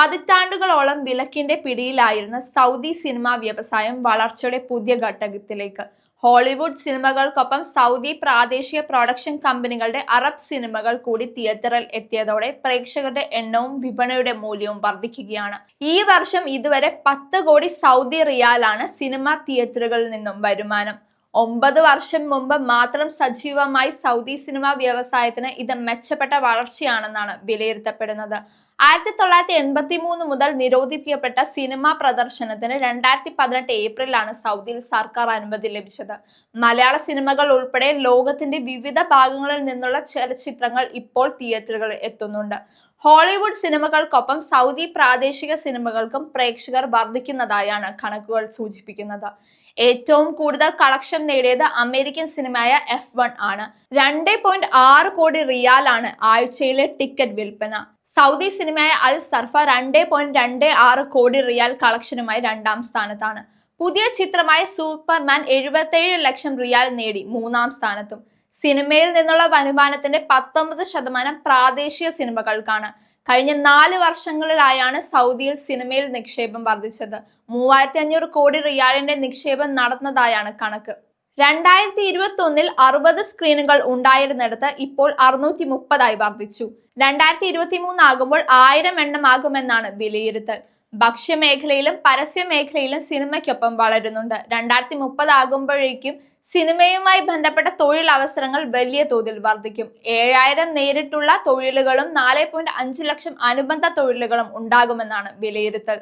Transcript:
പതിറ്റാണ്ടുകളോളം വിലക്കിന്റെ പിടിയിലായിരുന്ന Saudi cinema വ്യവസായം വളർച്ചയുടെ പുതിയ ഘട്ടത്തിലേക്ക്. ഹോളിവുഡ് സിനിമകൾക്കൊപ്പം സൗദി പ്രാദേശിക പ്രൊഡക്ഷൻ കമ്പനികളുടെ അറബ് സിനിമകൾ കൂടി തിയേറ്ററിൽ എത്തിയതോടെ പ്രേക്ഷകരുടെ എണ്ണവും വിപണിയുടെ മൂല്യവും വർദ്ധിക്കുകയാണ്. ഈ വർഷം ഇതുവരെ 10 കോടി സൗദി റിയാലാണ് സിനിമാ തിയേറ്ററുകളിൽ നിന്നും വരുമാനം. 9 വർഷം മുമ്പ് മാത്രം സജീവമായി സൗദി സിനിമാ വ്യവസായത്തിന് ഇത് മെച്ചപ്പെട്ട വളർച്ചയാണെന്നാണ് വിലയിരുത്തപ്പെടുന്നത്. 1983 മുതൽ നിരോധിക്കപ്പെട്ട സിനിമാ പ്രദർശനത്തിന് 2018 ഏപ്രിലാണ് സൗദിയിൽ സർക്കാർ അനുമതി ലഭിച്ചത്. മലയാള സിനിമകൾ ഉൾപ്പെടെ ലോകത്തിന്റെ വിവിധ ഭാഗങ്ങളിൽ നിന്നുള്ള ചലച്ചിത്രങ്ങൾ ഇപ്പോൾ തിയേറ്ററുകളിൽ എത്തുന്നുണ്ട്. ഹോളിവുഡ് സിനിമകൾക്കൊപ്പം സൗദി പ്രാദേശിക സിനിമകൾക്കും പ്രേക്ഷകർ വർദ്ധിക്കുന്നതായാണ് കണക്കുകൾ സൂചിപ്പിക്കുന്നത്. ഏറ്റവും കൂടുതൽ കളക്ഷൻ നേടിയത് അമേരിക്കൻ സിനിമയായ F1 ആണ്. 2.6 കോടി റിയാലാണ് ആഴ്ചയിലെ ടിക്കറ്റ് വിൽപ്പന. സൗദി സിനിമയായ അൽ സർഫ 2.26 കോടി റിയാൽ കളക്ഷനുമായി 2ാം സ്ഥാനത്താണ്. പുതിയ ചിത്രമായ സൂപ്പർമാൻ 77 ലക്ഷം റിയാൽ നേടി 3ാം സ്ഥാനത്തും. സിനിമയിൽ നിന്നുള്ള വരുമാനത്തിന്റെ 19% പ്രാദേശിക സിനിമകൾക്കാണ്. കഴിഞ്ഞ 4 വർഷങ്ങളിലായാണ് സൗദിയിൽ സിനിമയിൽ നിക്ഷേപം വർദ്ധിച്ചത്. 3500 കോടി റിയാലിന്റെ നിക്ഷേപം നടന്നതായാണ് കണക്ക്. 2021 60 സ്ക്രീനുകൾ ഉണ്ടായിരുന്നിടത്ത് ഇപ്പോൾ 630 വർദ്ധിച്ചു. 2023 ആകുമ്പോൾ 1000 എണ്ണമാകുമെന്നാണ് വിലയിരുത്തൽ. ഭക്ഷ്യമേഖലയിലും പരസ്യ മേഖലയിലും സിനിമയ്ക്കൊപ്പം വളരുന്നുണ്ട്. 2030 ആകുമ്പോഴേക്കും സിനിമയുമായി ബന്ധപ്പെട്ട തൊഴിലവസരങ്ങൾ വലിയ തോതിൽ വർദ്ധിക്കും. 7000 നേരിട്ടുള്ള തൊഴിലുകളും 4.5 ലക്ഷം അനുബന്ധ തൊഴിലുകളും ഉണ്ടാകുമെന്നാണ് വിലയിരുത്തൽ.